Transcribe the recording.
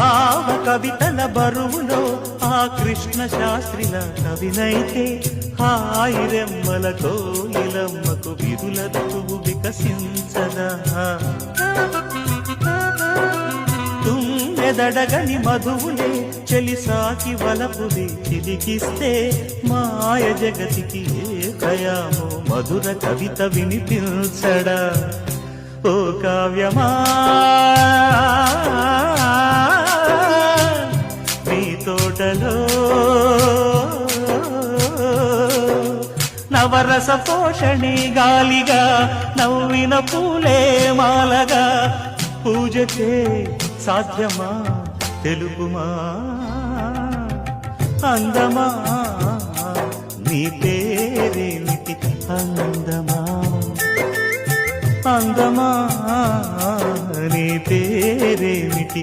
భావ కవితల బరువులో ఆ కృష్ణ శాస్త్రిల కవినైతే హాయి రెమ్మల కోయిలమ్మకు విరుల ఋతువు వికసించదా తుమ్మెదడగని మధువులే చెలిసాకి వలపుది చిలికిస్తే మాయ జగతికి ఏ కయామో మధుర కవిత వినిపించడా ఓ కావ్యమా నీ తోటలో నవరస పోషణి గాలిగా నవ్విన పూలే మాలగా పూజకే సాధ్యమా తెలుపుమా అందమా నీ పేరేమిటి అందమా అందమా నీ పేరేమిటి